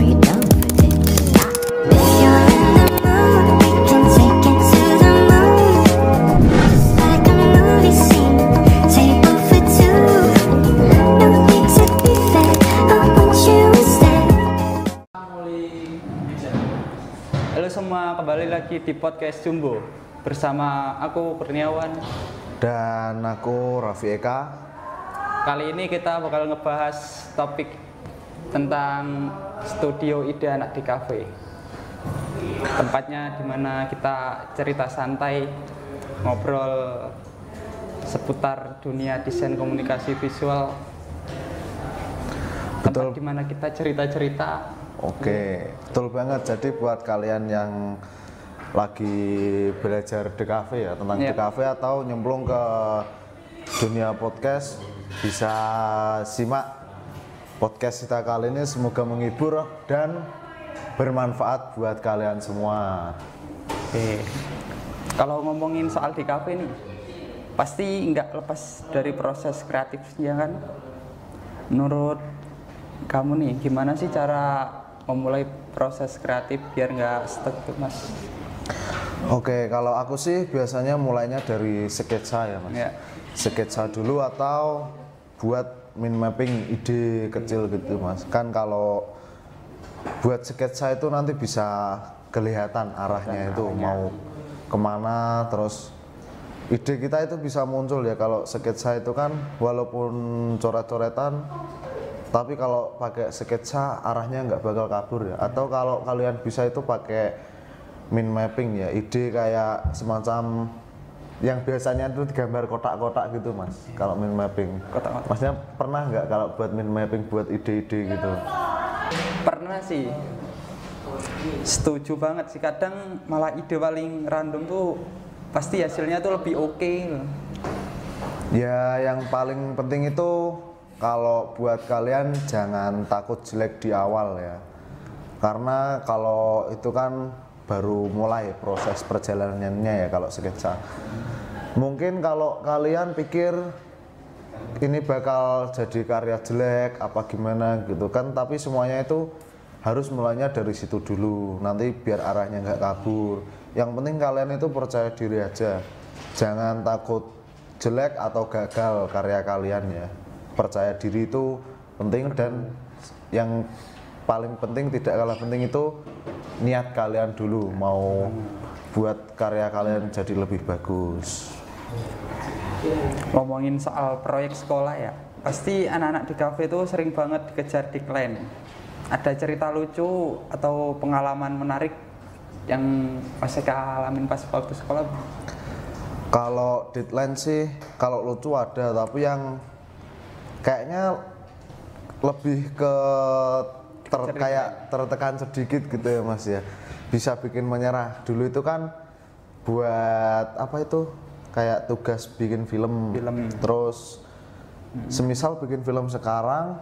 Are you down for this? If you're in the mood, we can take it to the moon. Just like a movie scene, table for two. No need to be fair, I want you instead. Halo semua, kembali lagi di podcast Jumbo bersama aku Kurniawan dan aku Raffi Eka. Kali ini kita bakal ngebahas topik tentang studio ide anak di cafe. Tempatnya dimana kita cerita santai, ngobrol seputar dunia desain komunikasi visual. Tempat dimana kita cerita-cerita. Oke, betul banget. Jadi buat kalian yang lagi belajar di cafe ya, tentang di cafe atau nyemplung ke dunia podcast, bisa simak podcast kita kali ini. Semoga menghibur dan bermanfaat buat kalian semua. Oke. Kalau ngomongin soal di cafe nih, pasti nggak lepas dari proses kreatifnya kan. Menurut kamu nih, gimana sih cara memulai proses kreatif biar nggak stuck tuh, Mas? Oke, kalau aku sih biasanya mulainya dari sketsa ya, Mas. Ya. Sketsa dulu atau buat mind mapping ide kecil gitu, Mas. Kan kalau buat sketsa itu nanti bisa kelihatan arahnya itu mau kemana, terus ide kita itu bisa muncul ya. Kalau sketsa itu kan walaupun coret-coretan, tapi kalau pakai sketsa arahnya nggak bakal kabur ya. Atau kalau kalian bisa itu pakai mind mapping ya, ide kayak semacam yang biasanya itu digambar kotak-kotak gitu, Mas. Kalau mind mapping, Kotak-kotak. Masnya pernah nggak kalau buat mind mapping buat ide-ide gitu? Pernah sih. Setuju banget sih. Kadang malah ide paling random tuh pasti hasilnya tuh lebih oke. Ya, yang paling penting itu kalau buat kalian jangan takut jelek di awal ya. Karena kalau itu kan baru mulai proses perjalanannya ya kalau sketsa. Mungkin kalau kalian pikir ini bakal jadi karya jelek apa gimana gitu kan, tapi semuanya itu harus mulainya dari situ dulu. Nanti biar arahnya nggak kabur. Yang penting kalian itu percaya diri aja. Jangan takut jelek atau gagal karya kalian ya. Percaya diri itu penting, dan yang paling penting tidak kalah penting itu niat kalian dulu mau buat karya kalian jadi lebih bagus. Ngomongin soal proyek sekolah ya, pasti anak-anak di cafe itu sering banget dikejar deadline. Ada cerita lucu atau pengalaman menarik yang Mas Eka alamin pas waktu sekolah? Kalau deadline sih, kalau lucu ada, tapi yang kayaknya lebih ke kayak tertekan sedikit gitu ya, Mas ya. Bisa bikin menyerah. Dulu itu kan buat apa itu? Kayak tugas bikin film. Terus semisal bikin film sekarang,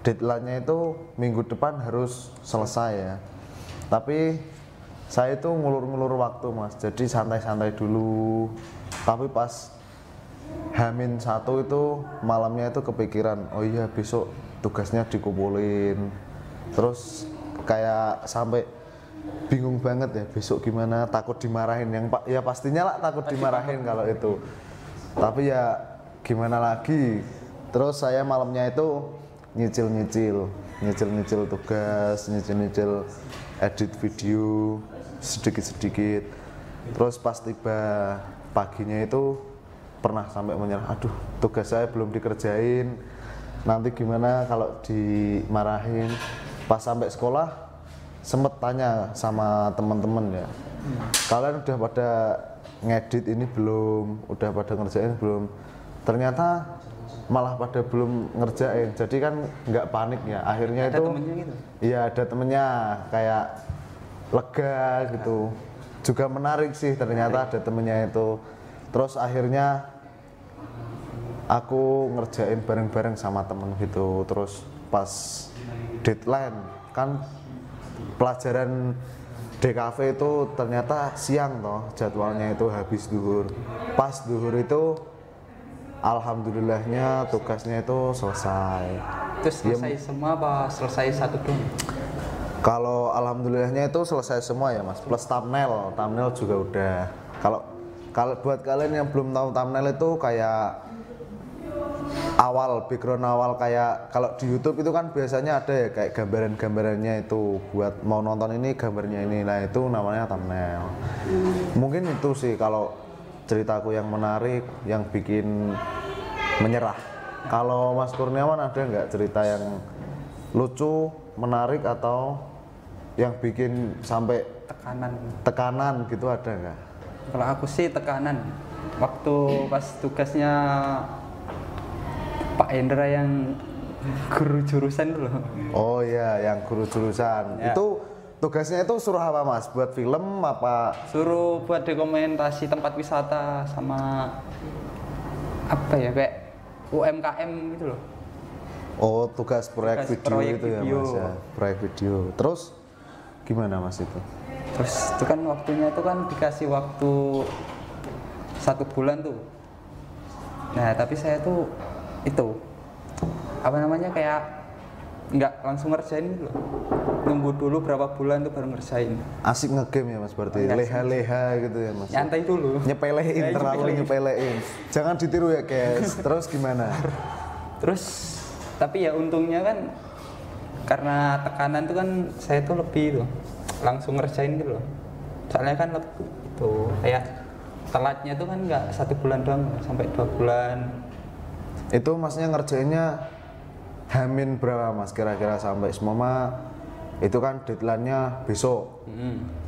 deadline-nya itu minggu depan harus selesai ya. Tapi saya itu ngulur-ngulur waktu, Mas. Jadi santai-santai dulu. Tapi pas H-1 itu malamnya itu kepikiran, oh iya besok tugasnya dikumpulin. Terus kayak sampai bingung banget ya besok gimana, takut dimarahin. Ya pastinya lah takut dimarahin kalau itu. Tapi ya gimana lagi. Terus saya malamnya itu nyicil tugas, nyicil edit video sedikit-sedikit. Terus pas tiba paginya itu pernah sampai menyerah, aduh tugas saya belum dikerjain, nanti gimana kalau dimarahin. Pas sampai sekolah sempet tanya sama teman-teman ya, kalian udah pada ngedit ini belum, udah pada ngerjain belum? Ternyata malah pada belum ngerjain, jadi kan nggak panik ya. Akhirnya ada itu temennya gitu? Iya ada temennya, kayak lega gitu. Juga menarik sih ternyata ada temennya itu. Terus akhirnya aku ngerjain bareng-bareng sama temen gitu. Terus pas deadline kan pelajaran DKV itu ternyata siang toh jadwalnya, itu habis duhur. Pas duhur itu alhamdulillahnya tugasnya itu selesai. Terus selesai semua apa selesai satu dong? Kalau alhamdulillahnya itu selesai semua ya Mas, plus thumbnail juga udah. Kalau buat kalian yang belum tahu thumbnail itu kayak background awal kayak kalau di YouTube itu kan biasanya ada ya kayak gambarannya itu buat mau nonton ini gambarnya ini, nah itu namanya thumbnail. Mungkin itu sih kalau ceritaku yang menarik, yang bikin menyerah. Kalau Mas Kurniawan ada nggak cerita yang lucu, menarik atau yang bikin sampai tekanan gitu ada nggak? Kalau aku sih tekanan waktu pas tugasnya Pak Hendra yang guru jurusan dulu. Oh iya, yang guru jurusan. Ya. Itu tugasnya itu suruh apa Mas? Buat film apa? Suruh buat dokumentasi tempat wisata sama apa ya kayak UMKM gitu loh. Oh, tugas proyek video itu ya Mas ya. Proyek video. Terus gimana Mas itu? Terus itu kan waktunya itu kan dikasih waktu 1 bulan tuh. Nah tapi saya tuh itu apa namanya kayak nggak langsung ngerjain gitu loh. Nunggu dulu berapa bulan tuh baru ngerjain. Asik ngegame ya Mas berarti, leha-leha gitu ya Mas. Nyantai dulu. Nyepelein, terlalu nyepelein. Jangan ditiru ya guys. Terus gimana? Terus tapi ya untungnya kan karena tekanan tuh kan saya tuh lebih tuh langsung ngerjain gitu loh. Soalnya kan itu kayak telatnya tuh kan nggak 1 bulan doang sampai 2 bulan. Itu Masnya ngerjainnya hamin berapa Mas kira-kira sampai semua itu kan deadline-nya besok.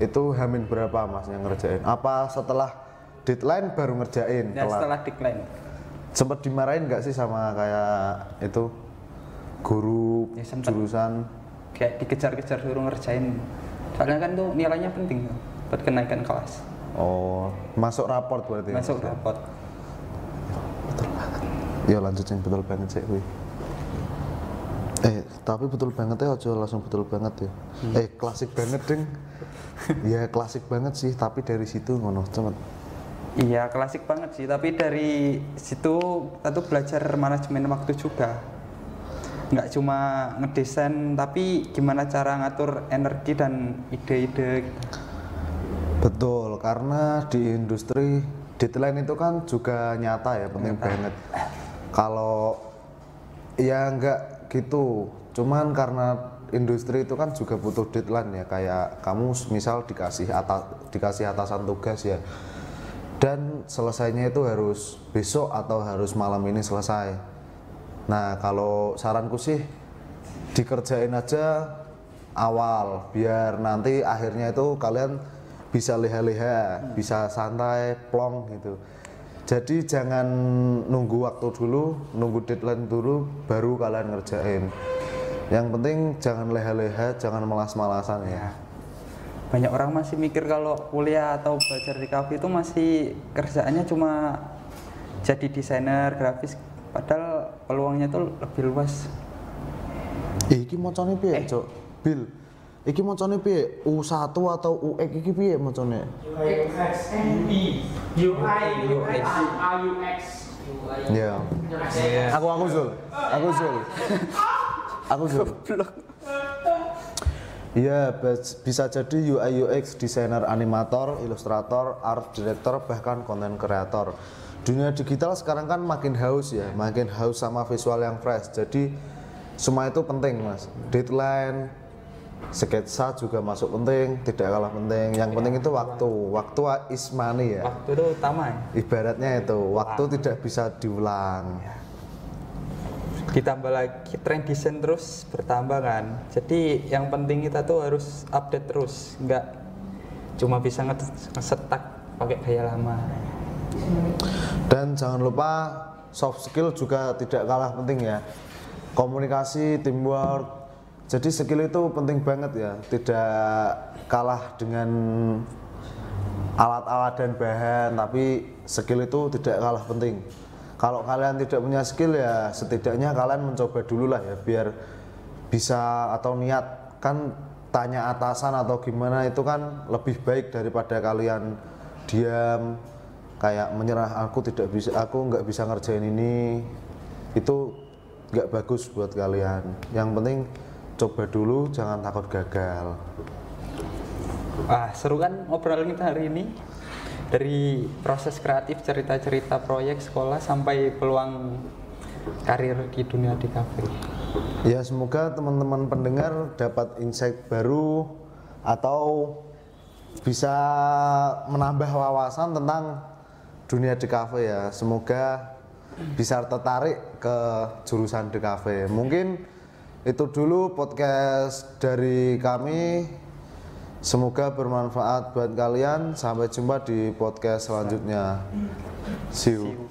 Itu hamin berapa Masnya ngerjain? Apa setelah deadline baru ngerjain? Ya setelah deadline. Sempet dimarahin nggak sih sama kayak itu guru Ya, jurusan? Kayak dikejar-kejar suruh ngerjain. Soalnya kan tuh nilainya penting tuh buat kenaikan kelas. Oh, masuk raport berarti. Masuk ya? raport. Betul banget. Ya lanjutin betul banget sih kuwi. Tapi betul banget ya aja langsung betul banget ya. Klasik banget ding. Ya klasik banget sih, tapi dari situ ngono cepet. Iya klasik banget sih, tapi dari situ kita tuh belajar manajemen waktu juga. Nggak cuma ngedesain, tapi gimana cara ngatur energi dan ide-ide. Betul, karena di industri deadline itu kan juga nyata ya, penting banget. Kalau ya nggak gitu, cuman karena industri itu kan juga butuh deadline ya, kayak kamu misal dikasih atasan tugas ya, dan selesainya itu harus besok atau harus malam ini selesai. Nah kalau saranku sih dikerjain aja awal, biar nanti akhirnya itu kalian bisa leha-leha, bisa santai, plong gitu. Jadi jangan nunggu waktu dulu, nunggu deadline dulu, baru kalian ngerjain. Yang penting jangan leha-leha, jangan malas-malasan ya. Banyak orang masih mikir kalau kuliah atau belajar di kafe itu masih kerjaannya cuma jadi desainer grafis, padahal peluangnya tuh lebih luas. Iki mocone piye, Cok? Bil. Iki mocone piye? U1 atau UX iki piye mocone? Iya. Aku Zul. Iya, bisa jadi UI UX, desainer, animator, ilustrator, art director, bahkan konten kreator. Dunia digital sekarang kan makin haus ya, makin haus sama visual yang fresh. Jadi semua itu penting, Mas. Deadline, sketsa juga masuk penting, tidak kalah penting. Yang penting itu waktu. Waktu is money ya. Waktu itu utama ya. Ibaratnya itu, waktu tidak bisa diulang. Ditambah lagi tren desain terus bertambah kan. Jadi yang penting kita tuh harus update terus, nggak cuma bisa ngesetak pakai gaya lama. Dan jangan lupa soft skill juga tidak kalah penting ya. Komunikasi, teamwork. Jadi skill itu penting banget ya, tidak kalah dengan alat-alat dan bahan, tapi skill itu tidak kalah penting. Kalau kalian tidak punya skill ya setidaknya kalian mencoba dulu lah ya, biar bisa atau niat kan tanya atasan atau gimana itu kan lebih baik daripada kalian diam kayak menyerah, aku nggak bisa ngerjain ini, itu nggak bagus buat kalian. Yang penting coba dulu, jangan takut gagal. Seru kan obrolan kita hari ini. Dari proses kreatif, cerita-cerita proyek sekolah sampai peluang karir di dunia DKV. Ya semoga teman-teman pendengar dapat insight baru atau bisa menambah wawasan tentang dunia DKV ya. Semoga bisa tertarik ke jurusan DKV. Mungkin itu dulu podcast dari kami. Semoga bermanfaat buat kalian. Sampai jumpa di podcast selanjutnya. See you.